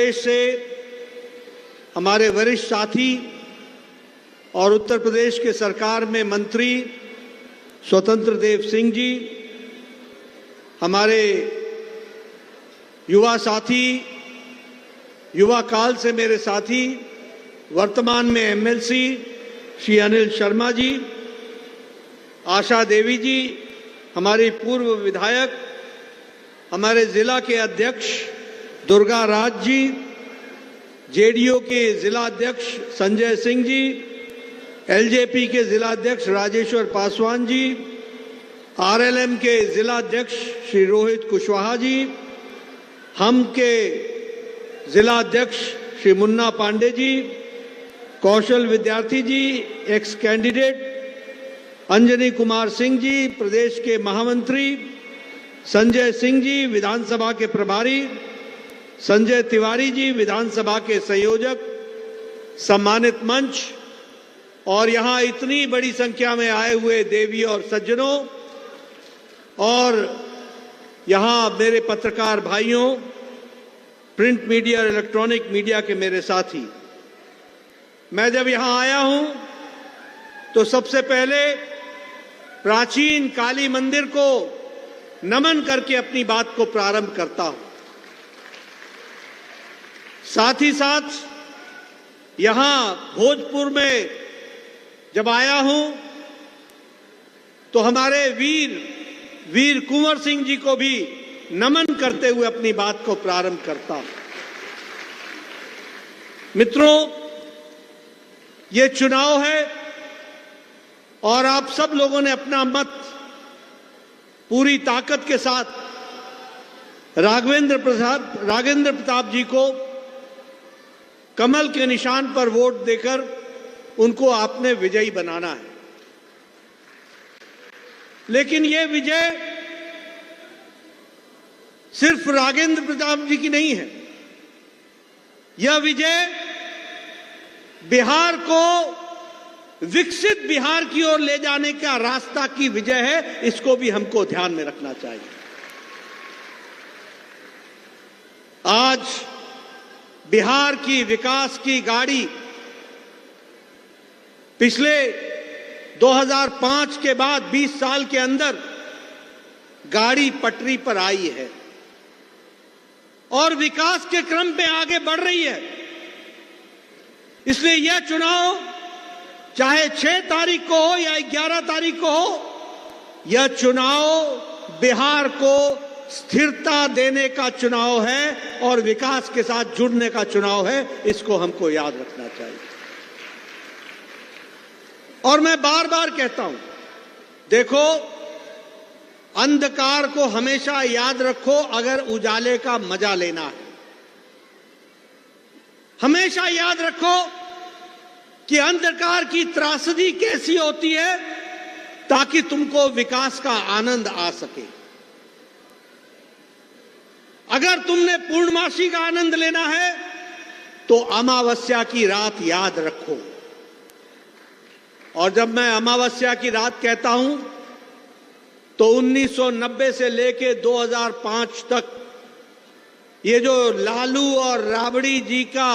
प्रदेश से हमारे वरिष्ठ साथी और उत्तर प्रदेश के सरकार में मंत्री स्वतंत्र देव सिंह जी, हमारे युवा साथी, युवा काल से मेरे साथी, वर्तमान में एमएलसी श्री अनिल शर्मा जी, आशा देवी जी, हमारी पूर्व विधायक, हमारे जिला के अध्यक्ष दुर्गा राज जी, जेडीयू के जिला अध्यक्ष संजय सिंह जी, एलजेपी के जिला अध्यक्ष राजेश्वर पासवान जी, आरएलएम के जिला अध्यक्ष श्री रोहित कुशवाहा जी, हम के जिला अध्यक्ष श्री मुन्ना पांडे जी, कौशल विद्यार्थी जी, एक्स कैंडिडेट अंजनी कुमार सिंह जी, प्रदेश के महामंत्री संजय सिंह जी, विधानसभा के प्रभारी संजय तिवारी जी, विधानसभा के संयोजक, सम्मानित मंच और यहां इतनी बड़ी संख्या में आए हुए देवी और सज्जनों, और यहां मेरे पत्रकार भाइयों, प्रिंट मीडिया और इलेक्ट्रॉनिक मीडिया के मेरे साथी, मैं जब यहां आया हूं तो सबसे पहले प्राचीन काली मंदिर को नमन करके अपनी बात को प्रारंभ करता हूं। साथ ही साथ यहां भोजपुर में जब आया हूं तो हमारे वीर कुंवर सिंह जी को भी नमन करते हुए अपनी बात को प्रारंभ करता हूं। मित्रों, ये चुनाव है और आप सब लोगों ने अपना मत पूरी ताकत के साथ राघवेंद्र प्रताप जी को कमल के निशान पर वोट देकर उनको आपने विजयी बनाना है। लेकिन यह विजय सिर्फ राघवेंद्र प्रताप जी की नहीं है, यह विजय बिहार को विकसित बिहार की ओर ले जाने का रास्ता की विजय है। इसको भी हमको ध्यान में रखना चाहिए। आज बिहार की विकास की गाड़ी पिछले 2005 के बाद 20 साल के अंदर गाड़ी पटरी पर आई है और विकास के क्रम में आगे बढ़ रही है। इसलिए यह चुनाव चाहे 6 तारीख को हो या 11 तारीख को हो, यह चुनाव बिहार को स्थिरता देने का चुनाव है और विकास के साथ जुड़ने का चुनाव है। इसको हमको याद रखना चाहिए। और मैं बार बार कहता हूं, देखो, अंधकार को हमेशा याद रखो अगर उजाले का मजा लेना है। हमेशा याद रखो कि अंधकार की त्रासदी कैसी होती है ताकि तुमको विकास का आनंद आ सके। अगर तुमने पूर्णमासी का आनंद लेना है तो अमावस्या की रात याद रखो। और जब मैं अमावस्या की रात कहता हूं तो 1990 से लेके 2005 तक ये जो लालू और राबड़ी जी का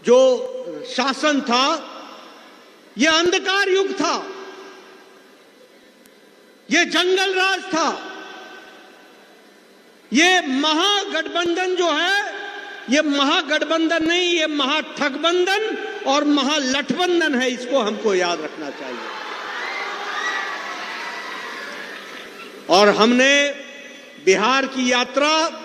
जो शासन था, यह अंधकार युग था, यह जंगल राज था। ये महागठबंधन जो है, ये महागठबंधन नहीं, ये महाठगबंधन और महालठबंधन है। इसको हमको याद रखना चाहिए। और हमने बिहार की यात्रा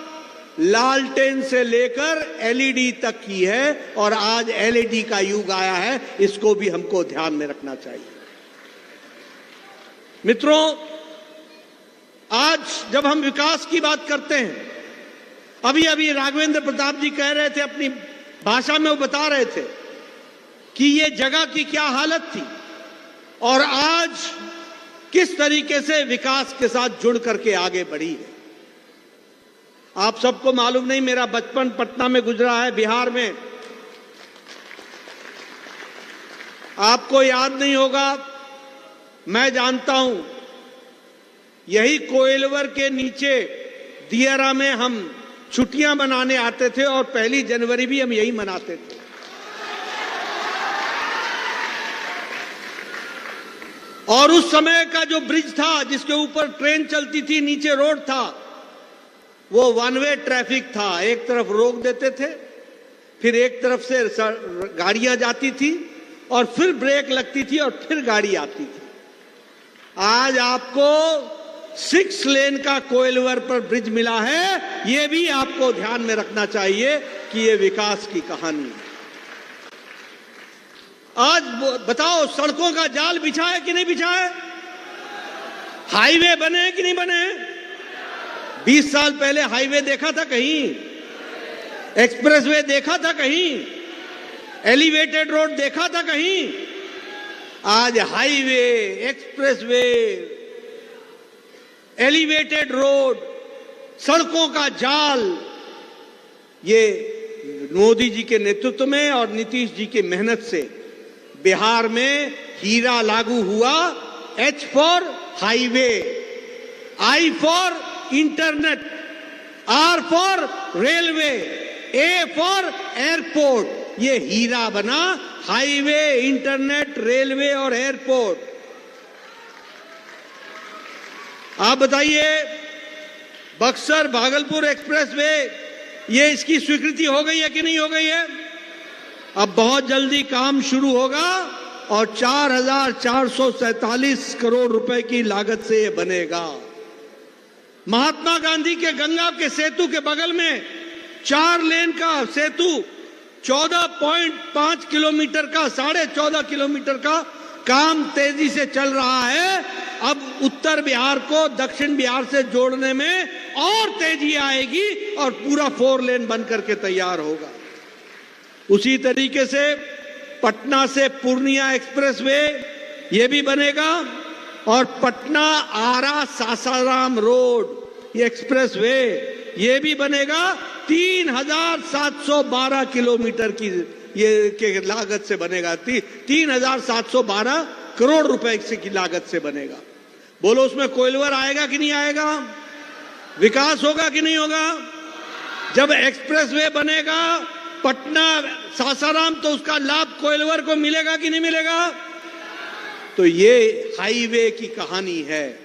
लालटेन से लेकर एलईडी तक की है और आज एलईडी का युग आया है। इसको भी हमको ध्यान में रखना चाहिए। मित्रों, आज जब हम विकास की बात करते हैं, अभी राघवेंद्र प्रताप जी कह रहे थे, अपनी भाषा में वो बता रहे थे कि ये जगह की क्या हालत थी और आज किस तरीके से विकास के साथ जुड़ करके आगे बढ़ी है। आप सबको मालूम नहीं, मेरा बचपन पटना में गुजरा है, बिहार में। आपको याद नहीं होगा, मैं जानता हूं, यही कोइलवर के नीचे दियारा में हम छुट्टियां मनाने आते थे और 1 जनवरी भी हम यही मनाते थे। और उस समय का जो ब्रिज था जिसके ऊपर ट्रेन चलती थी, नीचे रोड था, वो 1 वे ट्रैफिक था। एक तरफ रोक देते थे, फिर एक तरफ से गाड़ियां जाती थी और फिर ब्रेक लगती थी और फिर गाड़ी आती थी। आज आपको 6 लेन का कोइलवर पर ब्रिज मिला है। यह भी आपको ध्यान में रखना चाहिए कि यह विकास की कहानी है। आज बताओ, सड़कों का जाल बिछा है कि नहीं बिछा है? हाईवे बने हैं कि नहीं बने? 20 साल पहले हाईवे देखा था कहीं? एक्सप्रेसवे देखा था कहीं? एलिवेटेड रोड देखा था कहीं? आज हाईवे, एक्सप्रेसवे, एलिवेटेड रोड, सड़कों का जाल, ये मोदी जी के नेतृत्व में और नीतीश जी की मेहनत से बिहार में हीरा लागू हुआ। H for highway, I for internet, R for railway, A for airport. ये हीरा बना, हाईवे, इंटरनेट, रेलवे और एयरपोर्ट। आप बताइए, बक्सर भागलपुर एक्सप्रेसवे, ये इसकी स्वीकृति हो गई है कि नहीं हो गई है? अब बहुत जल्दी काम शुरू होगा और 4,447 करोड़ रुपए की लागत से ये बनेगा। महात्मा गांधी के गंगा के सेतु के बगल में 4 लेन का सेतु, 14.5 किलोमीटर का, 14.5 किलोमीटर का काम तेजी से चल रहा है। अब उत्तर बिहार को दक्षिण बिहार से जोड़ने में और तेजी आएगी और पूरा 4 लेन बन करके तैयार होगा। उसी तरीके से पटना से पूर्णिया एक्सप्रेसवे ये भी बनेगा और पटना आरा सासाराम रोड ये एक्सप्रेसवे ये भी बनेगा। 3,712 किलोमीटर की ये के लागत से बनेगा। 3,712 करोड़ रुपए की लागत से बनेगा। बोलो, उसमें कोइलवर आएगा कि नहीं आएगा? विकास होगा कि नहीं होगा? जब एक्सप्रेसवे बनेगा पटना सासाराम, तो उसका लाभ कोइलवर को मिलेगा कि नहीं मिलेगा? तो ये हाईवे की कहानी है।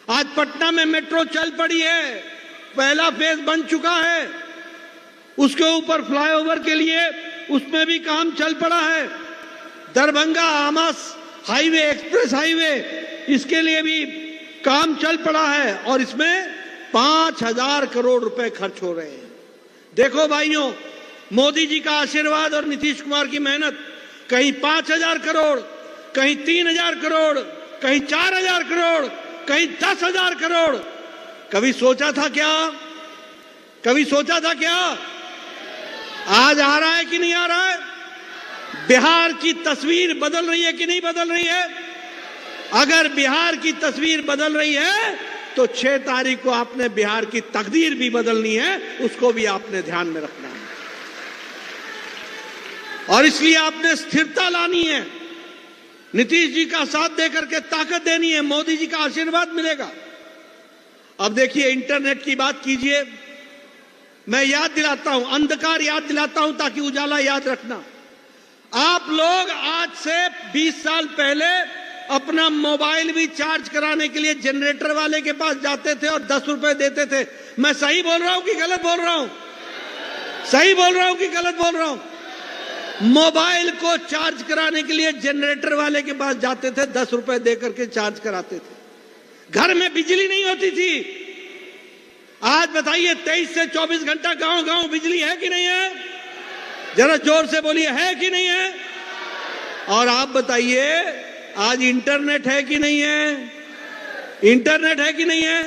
आज पटना में मेट्रो चल पड़ी है, पहला फेज बन चुका है। उसके ऊपर फ्लाईओवर के लिए उसमें भी काम चल पड़ा है। Darbhanga Amas highway, express highway, इसके लिए भी काम चल पड़ा है और इसमें 5,000 करोड़ रुपए खर्च हो रहे हैं। देखो भाइयों, मोदी जी का आशीर्वाद और नीतीश कुमार की मेहनत, कहीं 5,000 करोड़, कहीं 3,000 करोड़, कहीं 4,000 करोड़, कहीं 10,000 करोड़। कभी सोचा था क्या? कभी सोचा था क्या? आज आ रहा है कि नहीं आ रहा है? बिहार की तस्वीर बदल रही है कि नहीं बदल रही है? अगर बिहार की तस्वीर बदल रही है तो 6 तारीख को आपने बिहार की तकदीर भी बदलनी है, उसको भी आपने ध्यान में रखना है। और इसलिए आपने स्थिरता लानी है, नीतीश जी का साथ देकर के ताकत देनी है, मोदी जी का आशीर्वाद मिलेगा। अब देखिए, इंटरनेट की बात कीजिए। मैं याद दिलाता हूं, अंधकार याद दिलाता हूं ताकि उजाला याद रखना। आप लोग आज से 20 साल पहले अपना मोबाइल भी चार्ज कराने के लिए जनरेटर वाले के पास जाते थे और 10 रुपए देते थे। मैं सही बोल रहा हूं कि गलत बोल रहा हूं? सही बोल रहा हूं कि गलत बोल रहा हूं? मोबाइल को चार्ज कराने के लिए जनरेटर वाले के पास जाते थे, 10 रुपए देकर के चार्ज कराते थे। घर में बिजली नहीं होती थी। आज बताइए, 23 से 24 घंटा गांव गांव बिजली है कि नहीं है? जरा जोर से बोलिए, है कि नहीं है? और आप बताइए, आज इंटरनेट है कि नहीं है? इंटरनेट है कि नहीं है?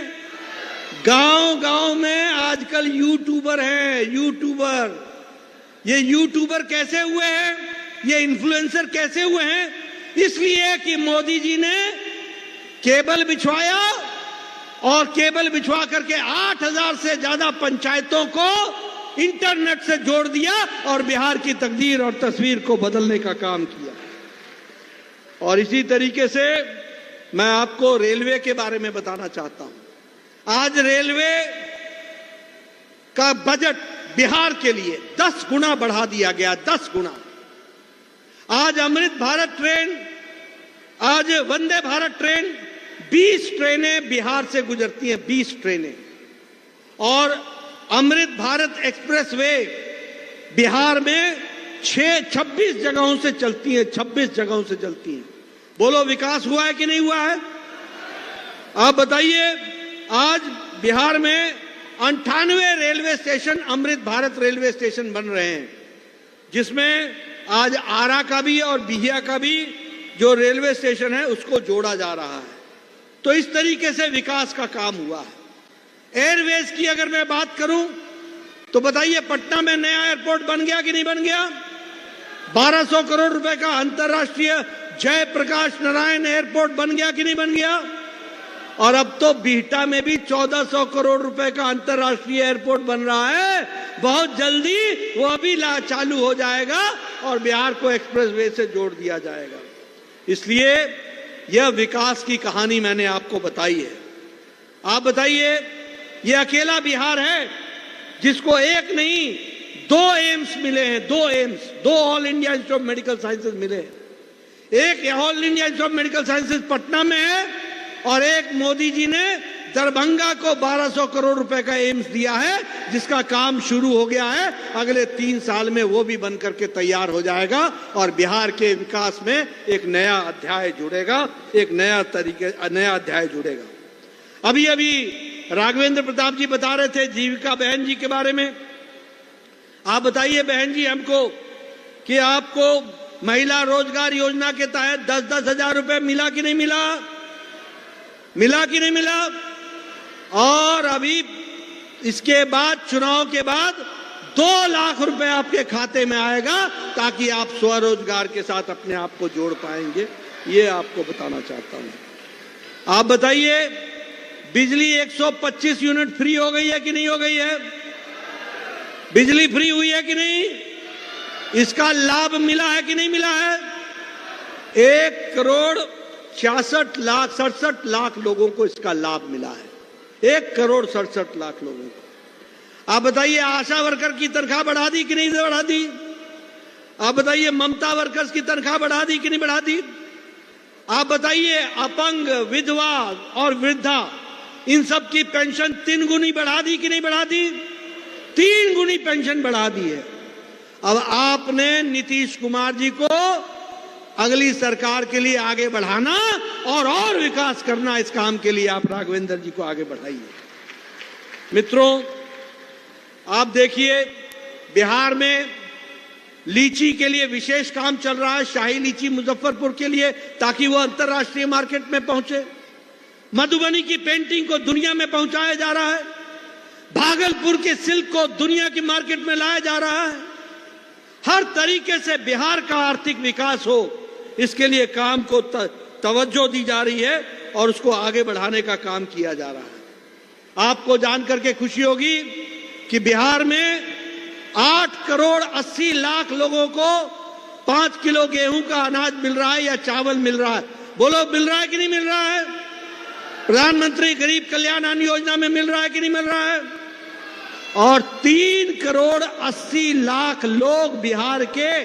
गांव गांव में आजकल यूट्यूबर हैं, यूट्यूबर। ये यूट्यूबर कैसे हुए हैं? ये इन्फ्लुएंसर कैसे हुए हैं? इसलिए कि मोदी जी ने केबल बिछवाया और केबल बिछवा करके 8,000 से ज्यादा पंचायतों को इंटरनेट से जोड़ दिया और बिहार की तकदीर और तस्वीर को बदलने का काम किया। और इसी तरीके से मैं आपको रेलवे के बारे में बताना चाहता हूं। आज रेलवे का बजट बिहार के लिए 10 गुना बढ़ा दिया गया, 10 गुना। आज अमृत भारत ट्रेन, आज वंदे भारत ट्रेन 20 ट्रेनें बिहार से गुजरती हैं, 20 ट्रेनें। और अमृत भारत एक्सप्रेस वे बिहार में 26 जगहों से चलती है, 26 जगहों से चलती है। बोलो विकास हुआ है कि नहीं हुआ है? आप बताइए। आज बिहार में 98 railway station Amrit Bharat railway station बन रहे हैं, जिसमें आज आरा का भी और बिहिया का भी जो रेलवे स्टेशन है उसको जोड़ा जा रहा है। तो इस तरीके से विकास का काम हुआ है। एयरवेज की अगर मैं बात करूं तो बताइए, पटना में नया एयरपोर्ट बन गया कि नहीं बन गया? 1200 करोड़ रुपए का अंतर्राष्ट्रीय जयप्रकाश नारायण एयरपोर्ट बन गया कि नहीं बन गया? और अब तो बिहटा में भी 1400 करोड़ रुपए का अंतर्राष्ट्रीय एयरपोर्ट बन रहा है। बहुत जल्दी वो अभी चालू हो जाएगा और बिहार को एक्सप्रेसवे से जोड़ दिया जाएगा। इसलिए यह विकास की कहानी मैंने आपको बताई है। आप बताइए, यह अकेला बिहार है जिसको एक नहीं 2 एम्स मिले हैं, 2 AIIMS, 2 all India institute of medical sciences मिले हैं। एक all India institute of medical sciences Patna में है और एक मोदी जी ने दरभंगा को 1200 करोड़ रुपए का एम्स दिया है, जिसका काम शुरू हो गया है। अगले 3 साल में वो भी बनकर के तैयार हो जाएगा और बिहार के विकास में एक नया अध्याय जुड़ेगा, एक नया अध्याय जुड़ेगा। अभी अभी राघवेंद्र प्रताप जी बता रहे थे जीविका बहन जी के बारे में। आप बताइए बहन जी हमको कि आपको महिला रोजगार योजना के तहत 10-10 हजार रुपए मिला कि नहीं मिला? मिला कि नहीं मिला? और अभी इसके बाद, चुनाव के बाद 2 लाख रुपए आपके खाते में आएगा, ताकि आप स्वरोजगार के साथ अपने आप को जोड़ पाएंगे। ये आपको बताना चाहता हूं। आप बताइए, बिजली 125 यूनिट फ्री हो गई है कि नहीं हो गई है? बिजली फ्री हुई है कि नहीं? इसका लाभ मिला है कि नहीं मिला है? 1,67 लाख लोगों को इसका लाभ मिला है। 1,67 लाख लोगों को। आप बताइए, आशा वर्कर की तनख्वाह बढ़ा दी कि नहीं बढ़ा दी? आप बताइए, ममता वर्कर्स की तनख्वाह बढ़ा दी कि नहीं बढ़ा दी? आप बताइए, अपंग, विधवा और वृद्धा, इन सब की पेंशन 3 गुनी बढ़ा दी कि नहीं बढ़ा दी? 3 गुनी पेंशन बढ़ा दी है। अब आपने नीतीश कुमार जी को अगली सरकार के लिए आगे बढ़ाना और विकास करना, इस काम के लिए आप राघवेंद्र जी को आगे बढ़ाइए। मित्रों, आप देखिए, बिहार में लीची के लिए विशेष काम चल रहा है, शाही लीची मुजफ्फरपुर के लिए, ताकि वो अंतर्राष्ट्रीय मार्केट में पहुंचे। मधुबनी की पेंटिंग को दुनिया में पहुंचाया जा रहा है। भागलपुर के सिल्क को दुनिया की मार्केट में लाया जा रहा है। हर तरीके से बिहार का आर्थिक विकास हो, इसके लिए काम को तवज्जो दी जा रही है और उसको आगे बढ़ाने का काम किया जा रहा है। आपको जानकर के खुशी होगी कि बिहार में 8 करोड़ 80 लाख लोगों को 5 किलो गेहूं का अनाज मिल रहा है या चावल मिल रहा है। बोलो, मिल रहा है कि नहीं मिल रहा है? प्रधानमंत्री गरीब कल्याण अन्न योजना में मिल रहा है कि नहीं मिल रहा है? और 3 करोड़ 80 लाख लोग बिहार के,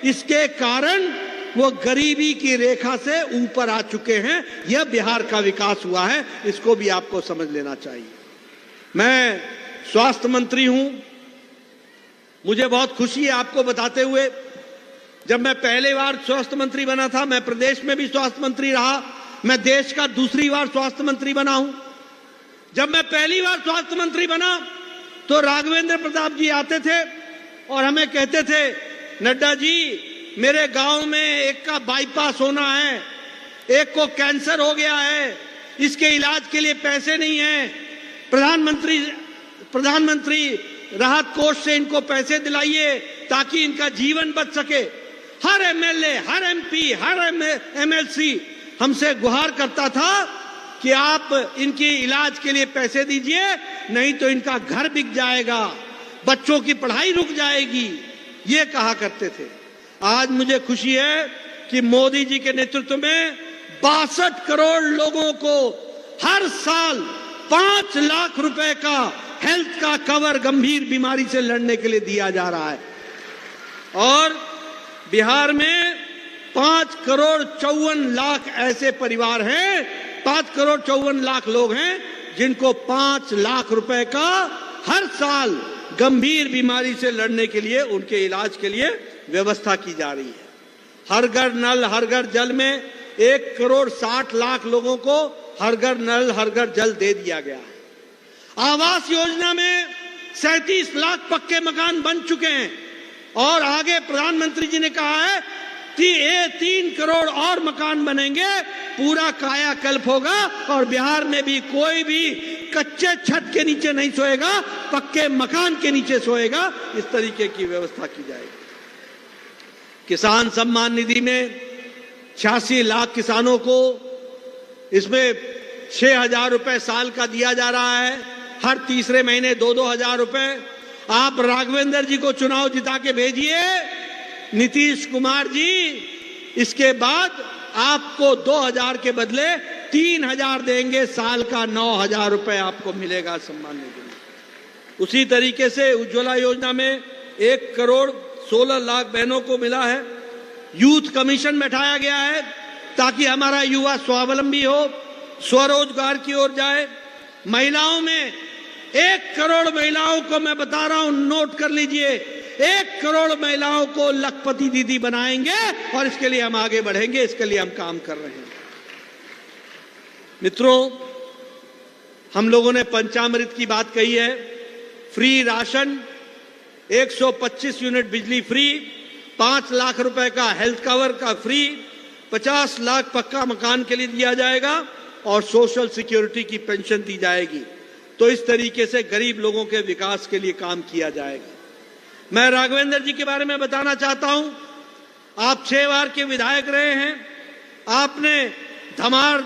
इसके कारण वो गरीबी की रेखा से ऊपर आ चुके हैं। यह बिहार का विकास हुआ है, इसको भी आपको समझ लेना चाहिए। मैं स्वास्थ्य मंत्री हूं, मुझे बहुत खुशी है आपको बताते हुए, जब मैं पहले बार स्वास्थ्य मंत्री बना था, मैं प्रदेश में भी स्वास्थ्य मंत्री रहा, मैं देश का दूसरी बार स्वास्थ्य मंत्री बना हूं। जब मैं पहली बार स्वास्थ्य मंत्री बना तो राघवेंद्र प्रताप जी आते थे और हमें कहते थे, नड्डा जी, मेरे गांव में एक का बाईपास होना है, एक को कैंसर हो गया है, इसके इलाज के लिए पैसे नहीं हैं, प्रधानमंत्री राहत कोष से इनको पैसे दिलाइए ताकि इनका जीवन बच सके। हर एमएलए, हर एमपी, हर एमएलसी हमसे गुहार करता था कि आप इनके इलाज के लिए पैसे दीजिए, नहीं तो इनका घर बिक जाएगा, बच्चों की पढ़ाई रुक जाएगी, ये कहा करते थे। आज मुझे खुशी है कि मोदी जी के नेतृत्व में 62 करोड़ लोगों को हर साल 5 लाख रुपए का हेल्थ का कवर गंभीर बीमारी से लड़ने के लिए दिया जा रहा है। और बिहार में 5,54,00,000 ऐसे परिवार हैं, 5,54,00,000 लोग हैं जिनको 5 लाख रुपए का हर साल गंभीर बीमारी से लड़ने के लिए, उनके इलाज के लिए व्यवस्था की जा रही है। हर घर नल हर घर जल में 1,60,00,000 लोगों को हर घर नल हर घर जल दे दिया गया है। आवास योजना में 37 लाख पक्के मकान बन चुके हैं और आगे प्रधानमंत्री जी ने कहा है कि 3 करोड़ और मकान बनेंगे, पूरा कायाकल्प होगा और बिहार में भी कोई भी कच्चे छत के नीचे नहीं सोएगा, पक्के मकान के नीचे सोएगा। इस तरीके की व्यवस्था की जाएगी। किसान सम्मान निधि में 86 लाख किसानों को इसमें 6,000 रुपए साल का दिया जा रहा है, हर तीसरे महीने 2-2 हजार रुपए। आप राघवेंद्र जी को चुनाव जिता के भेजिए, नीतीश कुमार जी इसके बाद आपको 2,000 के बदले 3,000 देंगे, साल का 9,000 रुपए आपको मिलेगा सम्मान निधि में। उसी तरीके से उज्ज्वला योजना में 1,16,00,000 बहनों को मिला है। यूथ कमीशन बैठाया गया है ताकि हमारा युवा स्वावलंबी हो, स्वरोजगार की ओर जाए। महिलाओं में 1 करोड़ महिलाओं को, मैं बता रहा हूं, नोट कर लीजिए, 1 करोड़ महिलाओं को लखपति दीदी बनाएंगे और इसके लिए हम आगे बढ़ेंगे, इसके लिए हम काम कर रहे हैं। मित्रों, हम लोगों ने पंचामृत की बात कही है। फ्री राशन, 125 यूनिट बिजली फ्री, 5 लाख रुपए का हेल्थ कवर का फ्री, 50 लाख पक्का मकान के लिए दिया जाएगा और सोशल सिक्योरिटी की पेंशन दी जाएगी। तो इस तरीके से गरीब लोगों के विकास के लिए काम किया जाएगा। मैं राघवेंद्र जी के बारे में बताना चाहता हूं। आप 6 बार के विधायक रहे हैं। आपने धमार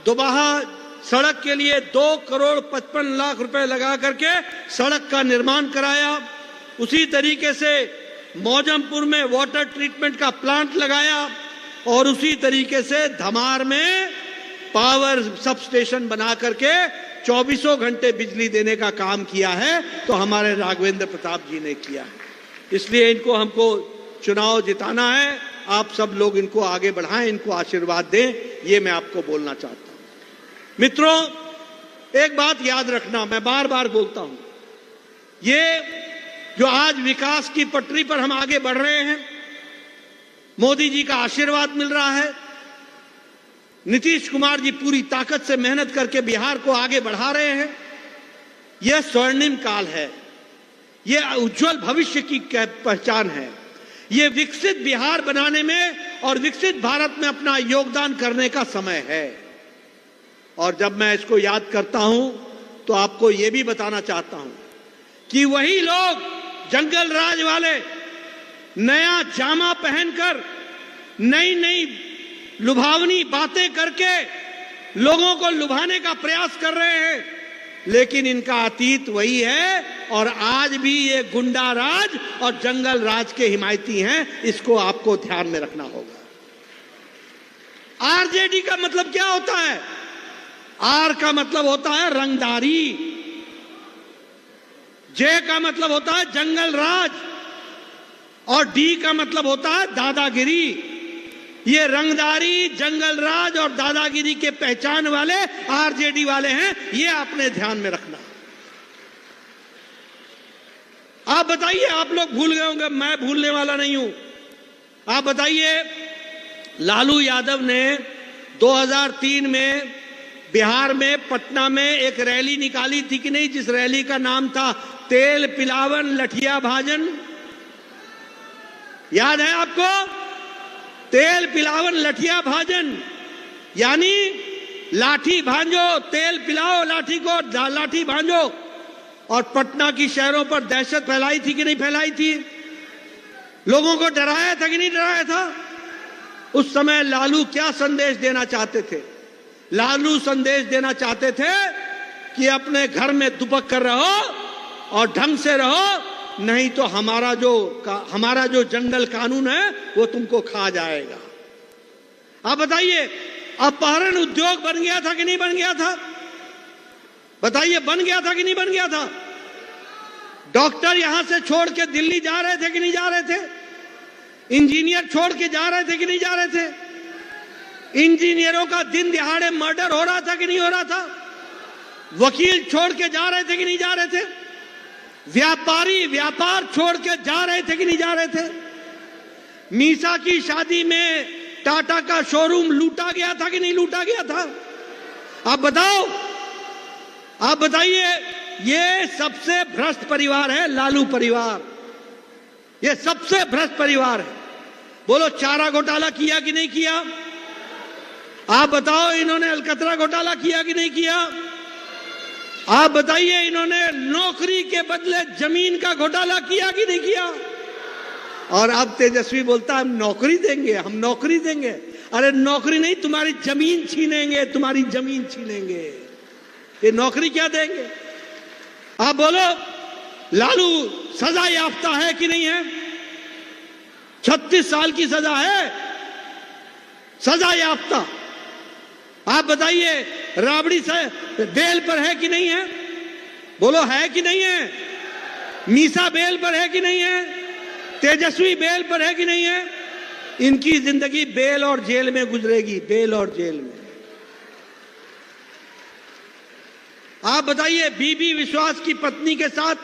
दोबाहा सड़क के लिए 2,55,00,000 रुपए लगा करके सड़क का निर्माण कराया। उसी तरीके से मौजमपुर में वाटर ट्रीटमेंट का प्लांट लगाया और उसी तरीके से धमार में पावर सब स्टेशन बना करके 24 घंटे बिजली देने का काम किया है, तो हमारे राघवेंद्र प्रताप जी ने किया है। इसलिए इनको हमको चुनाव जिताना है। आप सब लोग इनको आगे बढ़ाएं, इनको आशीर्वाद दें, ये मैं आपको बोलना चाहता हूं। मित्रों, एक बात याद रखना, मैं बार बार बोलता हूं, ये जो आज विकास की पटरी पर हम आगे बढ़ रहे हैं, मोदी जी का आशीर्वाद मिल रहा है, नीतीश कुमार जी पूरी ताकत से मेहनत करके बिहार को आगे बढ़ा रहे हैं। यह स्वर्णिम काल है, यह उज्जवल भविष्य की पहचान है। यह विकसित बिहार बनाने में और विकसित भारत में अपना योगदान करने का समय है। और जब मैं इसको याद करता हूं तो आपको यह भी बताना चाहता हूं कि वही लोग, जंगल राज वाले, नया जामा पहनकर नई नई लुभावनी बातें करके लोगों को लुभाने का प्रयास कर रहे हैं, लेकिन इनका अतीत वही है और आज भी ये गुंडा राज और जंगल राज के हिमायती हैं। इसको आपको ध्यान में रखना होगा। आरजेडी का मतलब क्या होता है? आर का मतलब होता है रंगदारी, जे का मतलब होता है जंगल राज और डी का मतलब होता है दादागिरी। ये रंगदारी, जंगल राज और दादागिरी के पहचान वाले आरजेडी वाले हैं, ये आपने ध्यान में रखना। आप बताइए, आप लोग भूल गए होंगे, मैं भूलने वाला नहीं हूं। आप बताइए, लालू यादव ने 2003 में बिहार में पटना में एक रैली निकाली थी कि नहीं, जिस रैली का नाम था तेल पिलावन लठिया भाजन। याद है आपको? तेल पिलावन लठिया भाजन, यानी लाठी भांजो, तेल पिलाओ लाठी को, लाठी भांजो। और पटना की शहरों पर दहशत फैलाई थी कि नहीं फैलाई थी? लोगों को डराया था कि नहीं डराया था? उस समय लालू क्या संदेश देना चाहते थे? लालू संदेश देना चाहते थे कि अपने घर में दुबक कर रहो और ढंग से रहो, नहीं तो हमारा जो जंगल कानून है वो तुमको खा जाएगा। आप बताइए, अपहरण उद्योग बन गया था कि नहीं बन गया था? बताइए, बन गया था कि नहीं बन गया था? डॉक्टर यहां से छोड़ के दिल्ली जा रहे थे कि नहीं जा रहे थे? इंजीनियर छोड़ के जा रहे थे कि नहीं जा रहे थे? इंजीनियरों का दिन दिहाड़े मर्डर हो रहा था कि नहीं हो रहा था? वकील छोड़ के जा रहे थे कि नहीं जा रहे थे? व्यापारी व्यापार छोड़ के जा रहे थे कि नहीं जा रहे थे? मीसा की शादी में टाटा का शोरूम लूटा गया था कि नहीं लूटा गया था? आप बताओ, आप बताइए। ये सबसे भ्रष्ट परिवार है लालू परिवार, ये सबसे भ्रष्ट परिवार है। बोलो चारा घोटाला किया कि नहीं किया? आप बताओ इन्होंने अलकतरा घोटाला किया कि नहीं किया? आप बताइए इन्होंने नौकरी के बदले जमीन का घोटाला किया कि नहीं किया? और अब तेजस्वी बोलता है हम नौकरी देंगे, हम नौकरी देंगे। अरे नौकरी नहीं, तुम्हारी जमीन छीनेंगे, तुम्हारी जमीन छीनेंगे। ये नौकरी क्या देंगे? आप बोलो लालू सजा याफ्ता है कि नहीं है? 36 साल की सजा है, सजा याफ्ता। आप बताइए राबड़ी से बेल पर है कि नहीं है? बोलो है कि नहीं है? मीसा बेल पर है कि नहीं है? तेजस्वी बेल पर है कि नहीं है? इनकी जिंदगी बेल और जेल में गुजरेगी, बेल और जेल में। आप बताइए बीबी विश्वास की पत्नी के साथ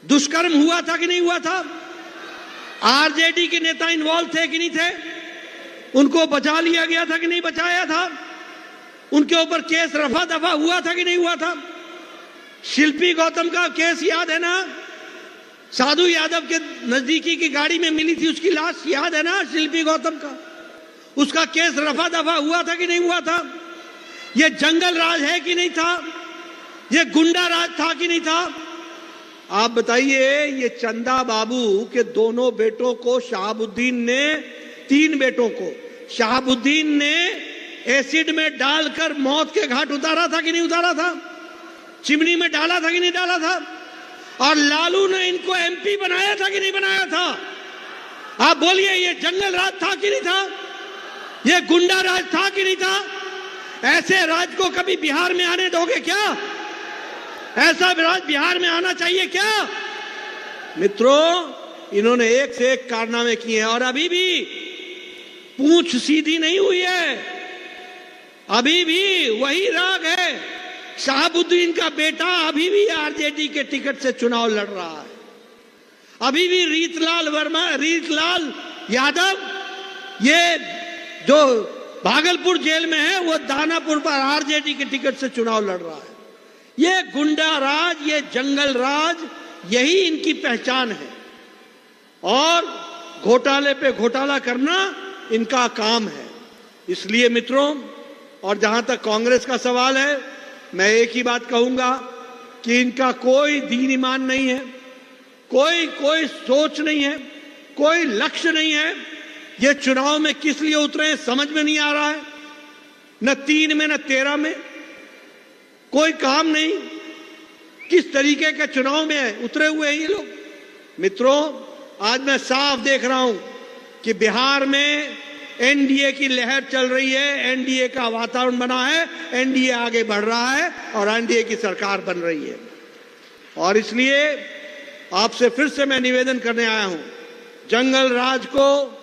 दुष्कर्म हुआ था कि नहीं हुआ था? आरजेडी के नेता इन्वॉल्व थे कि नहीं थे? उनको बचा लिया गया था कि नहीं बचाया था? उनके ऊपर केस रफा दफा हुआ था कि नहीं हुआ था? शिल्पी गौतम का केस याद है ना? साधु यादव के नजदीकी की गाड़ी में मिली थी उसकी लाश, याद है ना? शिल्पी गौतम का, उसका केस रफा दफा हुआ था कि नहीं हुआ था? ये जंगल राज है कि नहीं था? ये गुंडा राज था कि नहीं था? आप बताइए। ये चंदा बाबू के दोनों बेटों को शहाबुद्दीन ने, 3 बेटों को शहाबुद्दीन ने एसिड में डालकर मौत के घाट उतारा था कि नहीं उतारा था? चिमनी में डाला था कि नहीं डाला था? और लालू ने इनको एमपी बनाया था कि नहीं बनाया था? आप बोलिए ये जंगल राज था कि नहीं था? ये गुंडा राज था कि नहीं था? ऐसे राज को कभी बिहार में आने दोगे क्या? ऐसा राज बिहार में आना चाहिए क्या? मित्रों इन्होंने एक से एक कारनामे किए हैं और अभी भी पूंछ सीधी नहीं हुई है, अभी भी वही राग है। शहाबुद्दीन का बेटा अभी भी आरजेडी के टिकट से चुनाव लड़ रहा है, अभी भी रीतलाल यादव ये जो भागलपुर जेल में है वो दानापुर पर आरजेडी के टिकट से चुनाव लड़ रहा है। ये गुंडा राज, ये जंगल राज, यही इनकी पहचान है और घोटाले पे घोटाला करना इनका काम है। इसलिए मित्रों, और जहां तक कांग्रेस का सवाल है, मैं एक ही बात कहूंगा कि इनका कोई दीन ईमान नहीं है, कोई सोच नहीं है, कोई लक्ष्य नहीं है। ये चुनाव में किस लिए उतरे हैं समझ में नहीं आ रहा है, न 3 में न 13 में, कोई काम नहीं। किस तरीके के चुनाव में उतरे हुए हैं ये लोग। मित्रों आज मैं साफ देख रहा हूं कि बिहार में एनडीए की लहर चल रही है, एनडीए का वातावरण बना है, एनडीए आगे बढ़ रहा है और एनडीए की सरकार बन रही है। और इसलिए आपसे फिर से मैं निवेदन करने आया हूं, जंगल राज को